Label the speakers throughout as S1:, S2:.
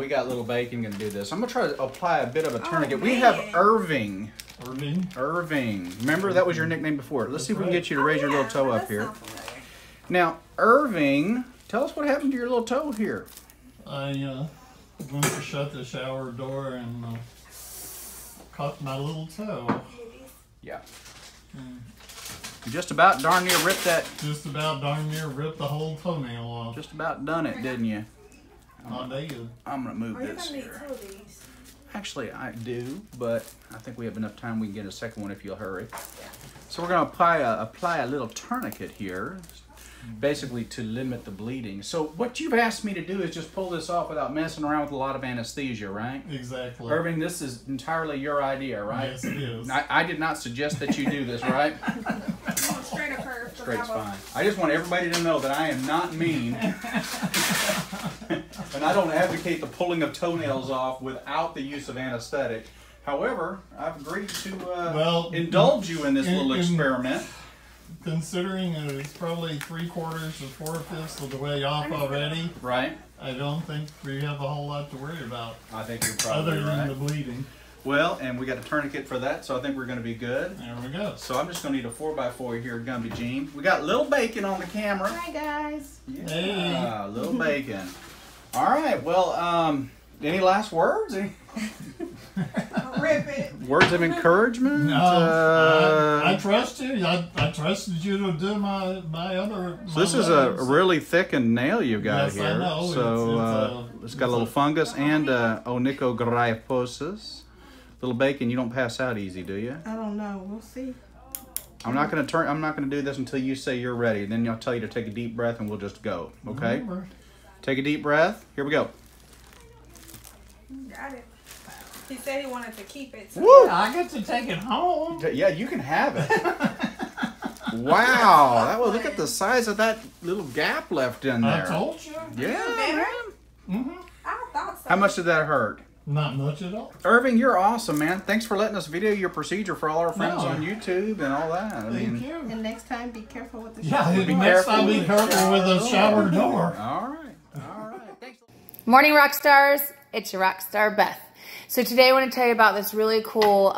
S1: we got little bacon gonna do this. I'm gonna try to apply a bit of a tourniquet. We have Irving. Irving. Remember, that was your nickname before. Let's see if we can get you to raise your little toe up here. Now, Irving, tell us what happened to your little toe here.
S2: I went to shut the shower door and caught my little toe.
S1: Yeah. You just about darn near ripped that.
S2: Just about darn near ripped the whole toenail off.
S1: Just about done it, didn't you?
S2: I did.
S1: I'm gonna move this here. Actually, I do, but I think we have enough time. We can get a second one if you'll hurry. Yeah. So we're gonna apply a little tourniquet here, basically to limit the bleeding. So what you've asked me to do is just pull this off without messing around with a lot of anesthesia, right?
S2: Exactly.
S1: Irving, this is entirely your idea, right?
S2: Yes, it is.
S1: I did not suggest that you do this, right?
S3: Straight up her.
S1: Straight's fine. I just want everybody to know that I am not mean. And I don't advocate the pulling of toenails off without the use of anesthetic. However, I've agreed to indulge you in this little experiment.
S2: Considering it's probably 3/4 to 4/5 of the way off already,
S1: right?
S2: I don't think we have a whole lot to worry about.
S1: I think you're probably
S2: other than the bleeding.
S1: Well, and we got a tourniquet for that, so I think we're going to be good.
S2: There we go.
S1: So I'm just going to need a 4x4 here, Gumby Jean. We got little bacon on the camera.
S3: Hi guys.
S1: Yeah,
S2: hey.
S1: Little bacon. All right. Well, any last words?
S3: Rip it.
S1: Words of encouragement?
S2: No, I trust you. I trusted you to do my other.
S1: So this is a really thickened nail you got
S2: yes,
S1: here.
S2: I know.
S1: So it's got a little fungus and onychogryposis. Little bacon, you don't pass out easy, do you?
S3: I don't know. We'll see.
S1: I'm not gonna do this until you say you're ready. Then I'll tell you to take a deep breath and we'll just go. Okay?
S2: Remember.
S1: Take a deep breath. Here we go.
S3: Got it. He said he wanted to keep it. So
S1: Woo!
S2: I get to take it home.
S1: Yeah, you can have it. Wow! Look at the size of that little gap left in there.
S2: I told you.
S1: Yeah.
S2: Mm-hmm.
S3: I thought so.
S1: How much did that hurt?
S2: Not much at all.
S1: Irving, you're awesome, man. Thanks for letting us video your procedure for all our friends
S2: No.
S1: on YouTube and all that.
S2: Thank you.
S3: And next time, be careful with the
S2: Yeah,
S3: shower.
S2: next time be careful with the shower door.
S1: All right. Thanks.
S4: Morning, rock stars. It's your rock star, Beth. So today I want to tell you about this really cool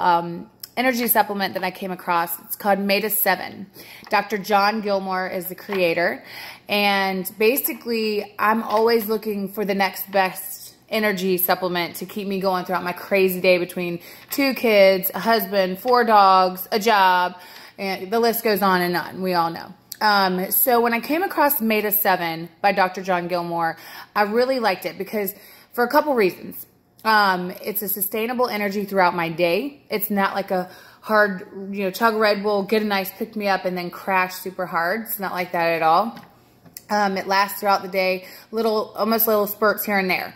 S4: energy supplement that I came across. It's called Meta 7. Dr. John Gilmore is the creator. And basically, I'm always looking for the next best energy supplement to keep me going throughout my crazy day between 2 kids, a husband, 4 dogs, a job, and the list goes on and on. We all know. So when I came across Meta 7 by Dr. John Gilmore, I really liked it because for a couple reasons. It's a sustainable energy throughout my day. It's not like a hard, chug Red Bull, get a nice pick me up and then crash super hard. It's not like that at all. It lasts throughout the day, almost little spurts here and there.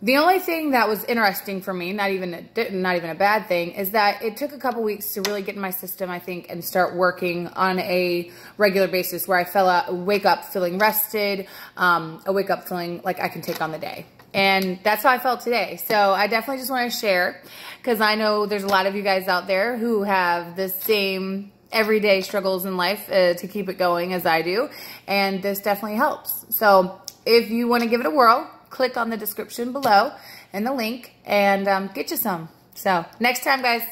S4: The only thing that was interesting for me, not even a bad thing, is that it took a couple weeks to really get in my system, I think, and start working on a regular basis where I wake up feeling rested, I wake up feeling like I can take on the day. And that's how I felt today. So I definitely just want to share because I know there's a lot of you guys out there who have the same everyday struggles in life to keep it going as I do. And this definitely helps. So if you want to give it a whirl, click on the description below and the link and get you some. So next time, guys.